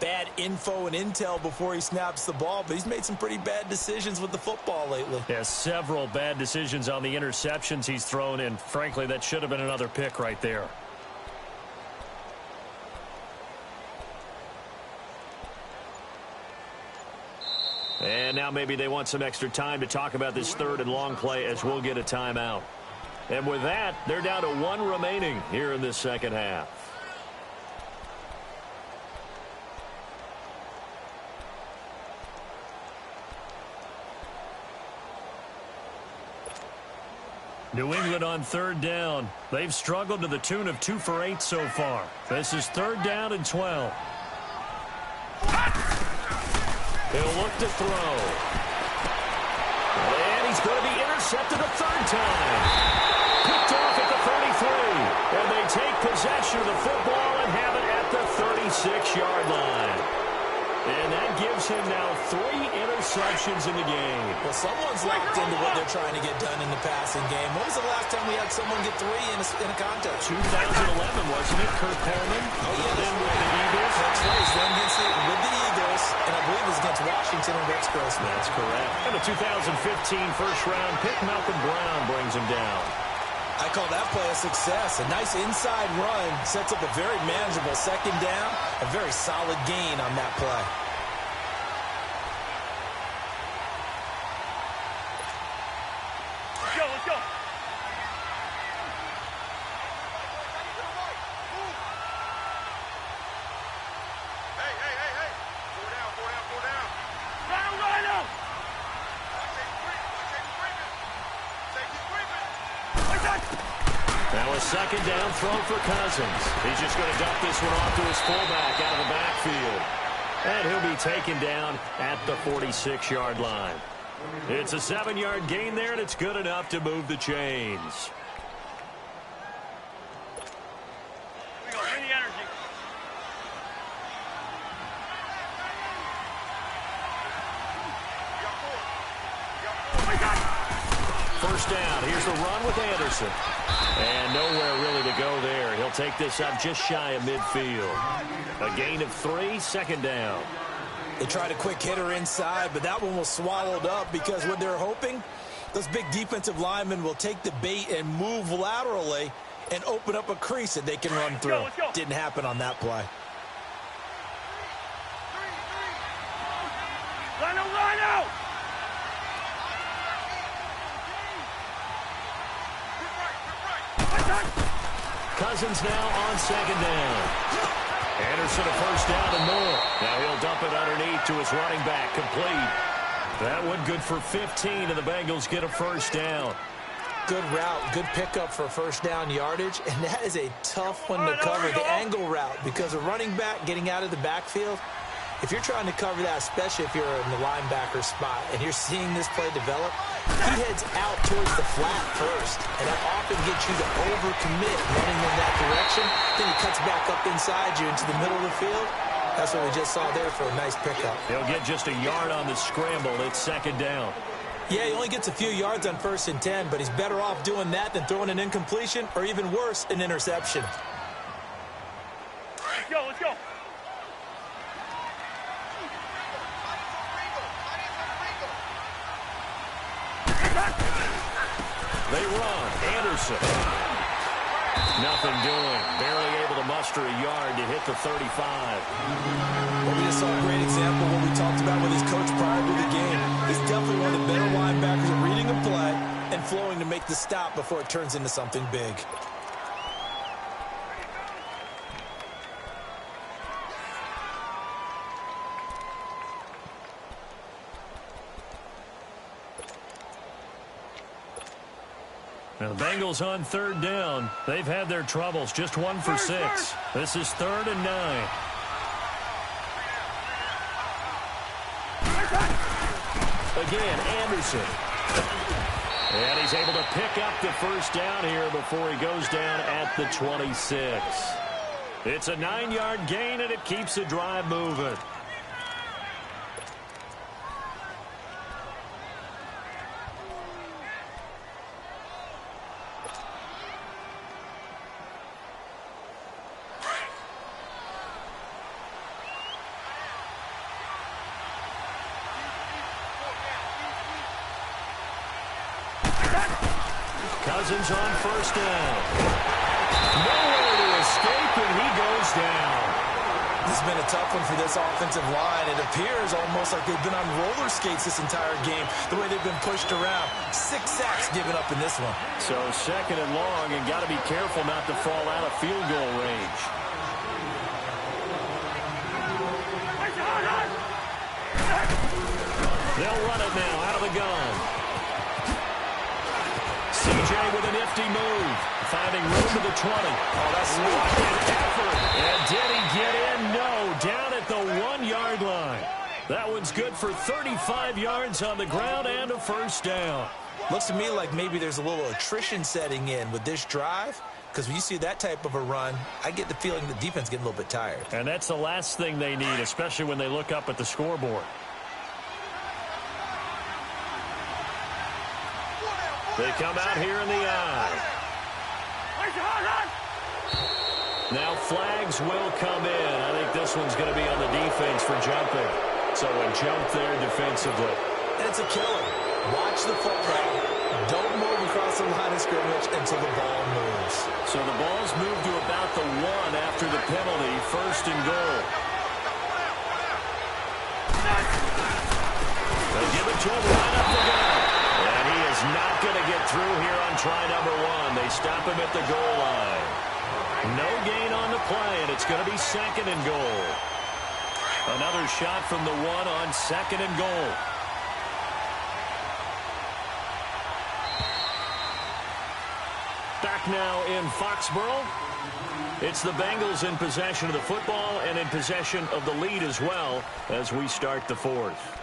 bad info and intel before he snaps the ball. But he's made some pretty bad decisions with the football lately. Yeah, several bad decisions on the interceptions he's thrown in. Frankly, that should have been another pick right there. And now maybe they want some extra time to talk about this 3rd and long play as we'll get a timeout. And with that, they're down to 1 remaining here in this second half. New England on 3rd down. They've struggled to the tune of 2 for 8 so far. This is 3rd down and 12. He'll look to throw. And he's going to be intercepted a 3rd time. Picked off at the 33. And they take possession of the football and have it at the 36-yard line. And that gives him now 3 interceptions in the game. Well, someone's locked into what they're trying to get done in the passing game. When was the last time we had someone get 3 in a contest? 2011, wasn't it? Kurt Coleman. Oh, yeah. Then with the Eagles. That's right. He's then against with the Eagles, and I believe it was against Washington and Rex Grossman. That's correct. And a 2015 first-round pick, Malcolm Brown, brings him down. I call that play a success. A nice inside run sets up a very manageable 2nd down. A very solid gain on that play. Let's go, let's go. Hey, hey, hey, hey. Four down, four down, four down. Right now. Safety's creeping. Now a 2nd down throw for Cousins. He's just going to dump this one off to his fullback out of the backfield. And he'll be taken down at the 46-yard line. It's a 7-yard gain there, and it's good enough to move the chains. first down. Here's the run with Anderson. And nowhere really to go there. He'll take this up just shy of midfield. A gain of 3, second down. They tried a quick hitter inside, but that one was swallowed up because what they're hoping, those big defensive linemen will take the bait and move laterally and open up a crease that they can run through. Didn't happen on that play. Line out! Cousins now on second down. Anderson a first down and more. Now he'll dump it underneath to his running back, complete. That one good for 15, and the Bengals get a first down. Good route, good pickup for first down yardage, and that is a tough one to cover, the angle route, because a running back getting out of the backfield, if you're trying to cover that, especially if you're in the linebacker spot, and you're seeing this play develop, he heads out towards the flat first, and that often gets you to overcommit running in that direction. Then he cuts back up inside you into the middle of the field. That's what we just saw there for a nice pickup. He'll get just a yard on the scramble. It's second down. Yeah, he only gets a few yards on 1st and 10, but he's better off doing that than throwing an incompletion or even worse, an interception. Let's go. They run. Anderson. Nothing doing. Barely able to muster a yard to hit the 35. Well, we just saw a great example of what we talked about with his coach prior to the game. He's definitely one of the better linebackers at reading a play and flowing to make the stop before it turns into something big. Now the Bengals on third down. They've had their troubles. Just 1 for 6. This is 3rd and 9. Again, Anderson. And he's able to pick up the first down here before he goes down at the 26. It's a 9-yard gain, and it keeps the drive moving. Cousins on first down. Nowhere to escape, and he goes down. This has been a tough one for this offensive line. It appears almost like they've been on roller skates this entire game, the way they've been pushed around. 6 sacks given up in this one. So 2nd and long, and got to be careful not to fall out of field goal range. They'll run it now out of the gun. CJ with a nifty move, finding room to the 20. Oh, that's what an effort. And did he get in? No, down at the 1-yard line. That one's good for 35 yards on the ground and a first down. Looks to me like maybe there's a little attrition setting in with this drive, because when you see that type of a run, I get the feeling the defense getting a little bit tired. And that's the last thing they need, especially when they look up at the scoreboard. They come out here in the eye. Now flags will come in. I think this one's going to be on the defense for jumping. So a jump there defensively. And it's a killer. Watch the football. Don't move across the line of scrimmage until the ball moves. So the ball's moved to about the 1 after the penalty. 1st and goal. They give it to him right up the gut. And he is not going to get through here on try number 1. They stop him at the goal line. No gain on the play, and it's going to be 2nd and goal. Another shot from the 1 on 2nd and goal. Back now in Foxborough. It's the Bengals in possession of the football and in possession of the lead as well as we start the 4th.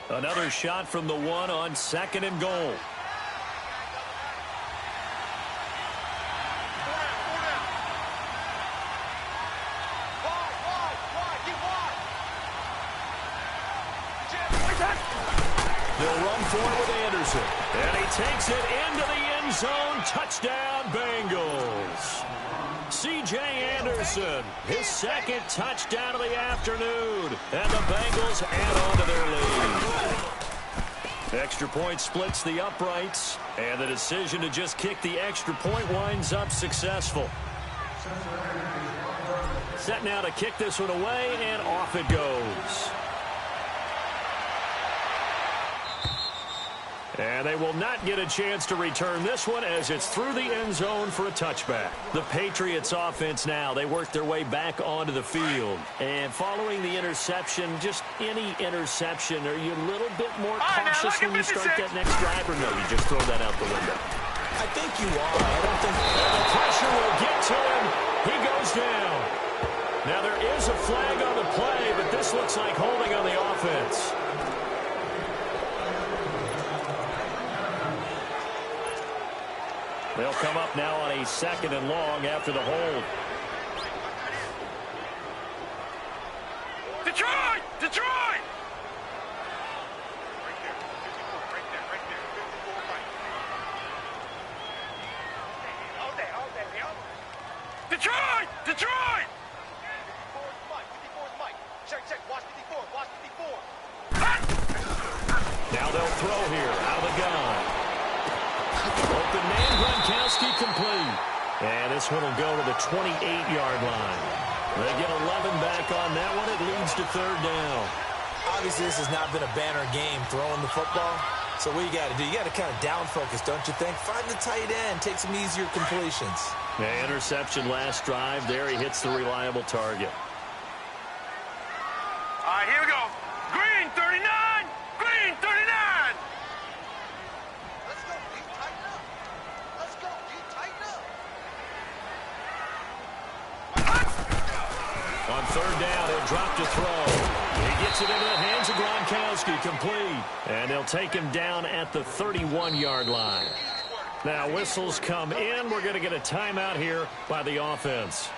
Another shot from the 1 on 2nd and goal. run for it with Anderson. And he takes it into the end zone. Touchdown, Bengals. C.J. Anderson, his second touchdown of the afternoon. And the Bengals add on to their lead. Extra point splits the uprights. And the decision to just kick the extra point winds up successful. Set now to kick this one away, and off it goes. And they will not get a chance to return this one as it's through the end zone for a touchback. The Patriots offense now, they work their way back onto the field. And following the interception, just any interception, are you a little bit more cautious when you start that next drive, or no, you just throw that out the window? I think you are. I don't think... And the pressure will get to him. He goes down. Now there is a flag on the play, but this looks like holding on the offense. They'll come up now on a 2nd and long after the hold. Detroit! Detroit! Detroit! Detroit! Now they'll throw here out of the gun. Open man, Gronkowski complete. And this one will go to the 28-yard line. They get 11 back on that one. It leads to 3rd down. Obviously, this has not been a banner game throwing the football. So what you got to do, you got to kind of down focus, don't you think? Find the tight end, take some easier completions. The interception last drive. There he hits the reliable target. All right, here we go. Green 39! Green 39! Let's go, D. Tighten up. Let's go, D. Tighten up. On 3rd down, he'll drop to throw. He gets it into the hands of Gronkowski, complete. And they'll take him down at the 31-yard line. Now, whistles come in. We're going to get a timeout here by the offense.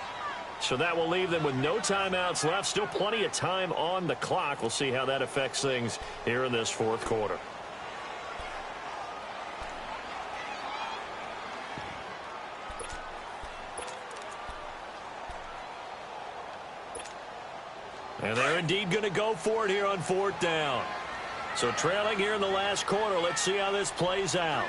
So that will leave them with no timeouts left. Still plenty of time on the clock. We'll see how that affects things here in this 4th quarter. And they're indeed going to go for it here on 4th down. So trailing here in the last quarter. Let's see how this plays out.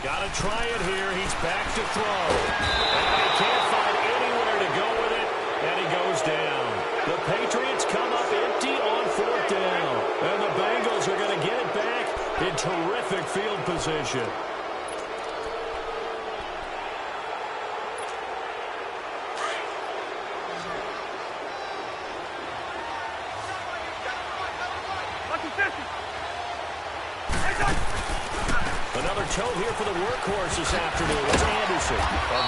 Got to try it here. He's back to throw. And he can't find anywhere to go with it. And he goes down. The Patriots come up empty on 4th down. And the Bengals are going to get it back in terrific field position. Another toe here for the workhorse this afternoon. It's Anderson.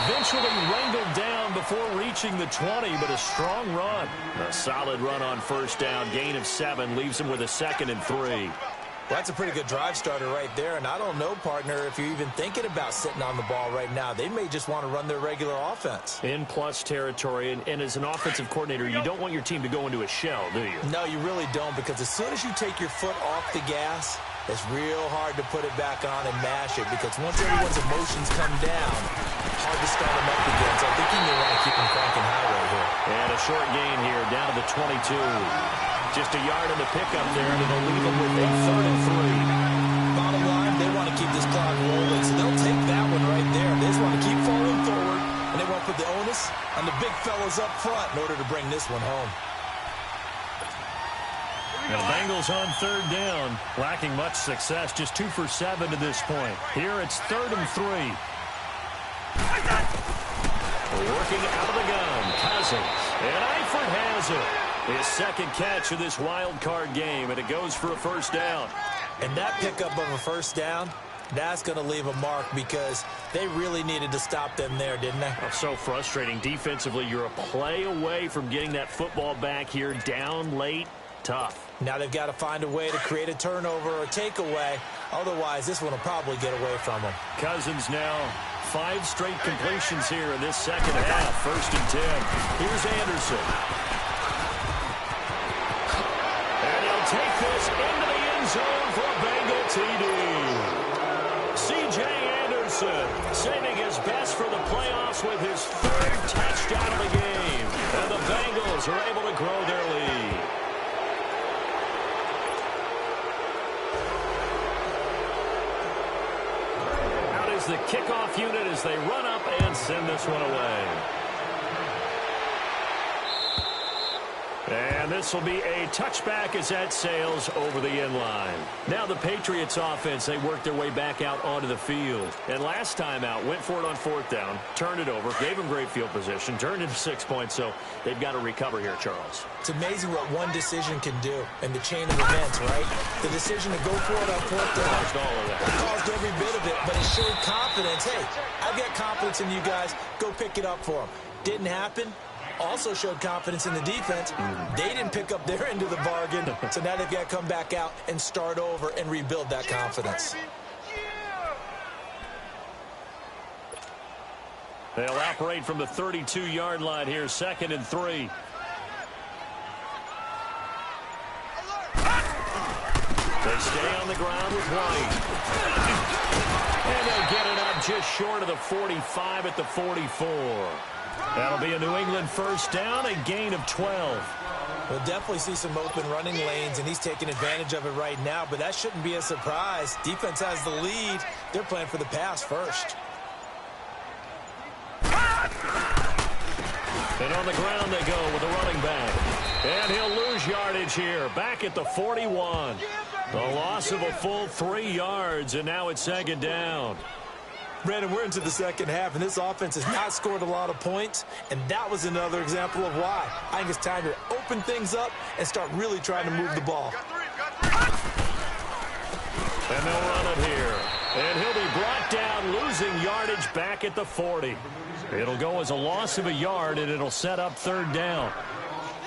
Eventually wrangled down before reaching the 20, but a strong run. A solid run on 1st down. Gain of 7 leaves him with a 2nd and 3. Well, that's a pretty good drive starter right there, and I don't know, partner, if you're even thinking about sitting on the ball right now. They may just want to run their regular offense. In plus territory, and as an offensive coordinator, you don't want your team to go into a shell, do you? No, you really don't, because as soon as you take your foot off the gas, it's real hard to put it back on and mash it, because once everyone's emotions come down, hard to start them up again. So I think you may want to keep them cranking high right here. And a short gain here, down to the 22. Just a yard in the pickup there, and it'll leave them with a 3rd and 3. Bottom line, they want to keep this clock rolling, so they'll take that one right there. They just want to keep falling forward, and they want to put the onus on the big fellas up front in order to bring this one home. The Bengals on 3rd down, lacking much success, just 2 for 7 to this point. Here it's 3rd and 3. Working out of the gun, Cousins, and Eifert has it. His 2nd catch of this wild card game, and it goes for a 1st down. And that pickup of a 1st down, that's going to leave a mark, because they really needed to stop them there, didn't they? Oh, so frustrating. Defensively, you're a play away from getting that football back here, down late, tough. Now they've got to find a way to create a turnover or a takeaway. Otherwise, this one will probably get away from them. Cousins now 5 straight completions here in this 2nd half. 1st and 10. Here's Anderson. And he'll take into the end zone for a Bengal TD. C.J. Anderson saving his best for the playoffs with his third touchdown of the game. And the Bengals are able to grow their lead. Out is the kickoff unit as they run up and send this one away. And this will be a touchback as that sails over the end line. Now the Patriots offense, they worked their way back out onto the field. And last time out, went for it on fourth down, turned it over, gave them great field position, turned into 6 points, so they've got to recover here, Charles. It's amazing what one decision can do in the chain of events, right? The decision to go for it on fourth down. Caused all of that. It caused every bit of it, but it showed confidence. Hey, I've got confidence in you guys. Go pick it up for them. Didn't happen. Also showed confidence in the defense. They didn't pick up their end of the bargain, so now they've got to come back out and start over and rebuild that confidence. They'll operate from the 32-yard line here, 2nd and 3. They stay on the ground with White. And they'll get it up just short of the 45 at the 44. That'll be a New England first down, a gain of 12. We'll definitely see some open running lanes, and he's taking advantage of it right now, but that shouldn't be a surprise. Defense has the lead. They're playing for the pass first. And on the ground they go with the running back. And he'll lose yardage here, back at the 41. The loss of a full 3 yards, and now it's 2nd down. Brandon, we're into the second half, and this offense has not scored a lot of points, and that was another example of why. I think it's time to open things up and start really trying to move the ball. And they'll run it here. And he'll be brought down, losing yardage back at the 40. It'll go as a loss of a yard, and it'll set up 3rd down.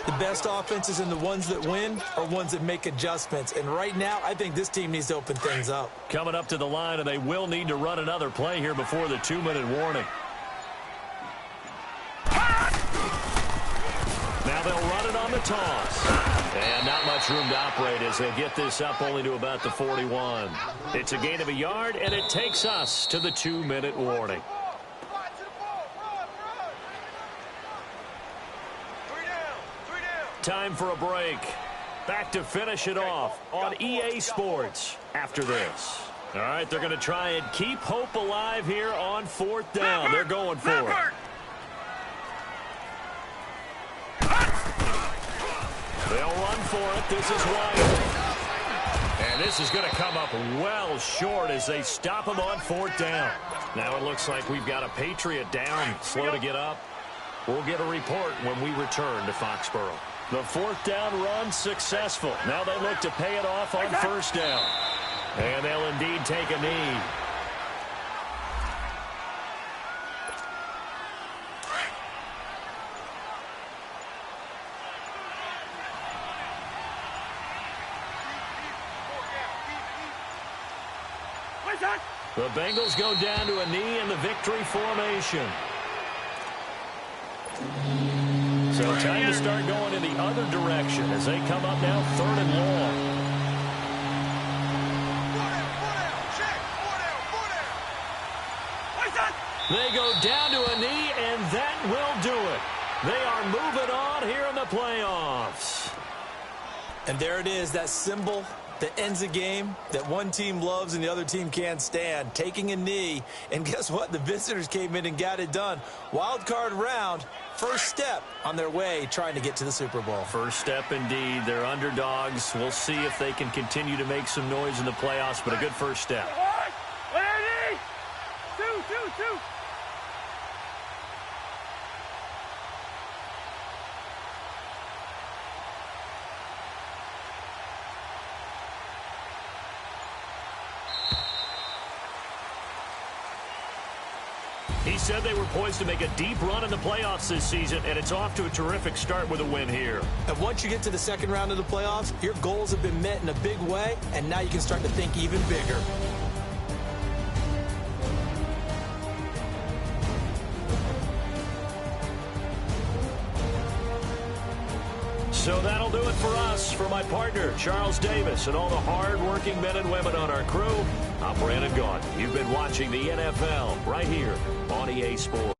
The best offenses and the ones that win are ones that make adjustments. And right now, I think this team needs to open things up. Coming up to the line, and they will need to run another play here before the 2-minute warning. Now they'll run it on the toss. And not much room to operate as they get this up only to about the 41. It's a gain of a yard, and it takes us to the 2-minute warning. Time for a break. Back to finish it off on EA Sports after this. All right, they're going to try and keep hope alive here on 4th down. They're going for it. They'll run for it. This is White. And this is going to come up well short as they stop him on 4th down. Now it looks like we've got a Patriot down, slow to get up. We'll get a report when we return to Foxborough. The 4th down run successful. Now they look to pay it off on 1st down. And they'll indeed take a knee. The Bengals go down to a knee in the victory formation. So time to start going in the other direction as they come up now 3rd and long. They go down to a knee, and that will do it. They are moving on here in the playoffs. And there it is, that symbol that ends a game that one team loves and the other team can't stand, taking a knee. And guess what? The visitors came in and got it done. Wild card round, first step on their way trying to get to the Super Bowl. First step indeed. They're underdogs. We'll see if they can continue to make some noise in the playoffs, but a good first step. Ready? Two. He said they were poised to make a deep run in the playoffs this season, and it's off to a terrific start with a win here. And once you get to the second round of the playoffs, your goals have been met in a big way, and now you can start to think even bigger. So that'll do it for us. For my partner, Charles Davis, and all the hard-working men and women on our crew, I'm Brandon Gaudin. You've been watching the NFL right here on EA Sports.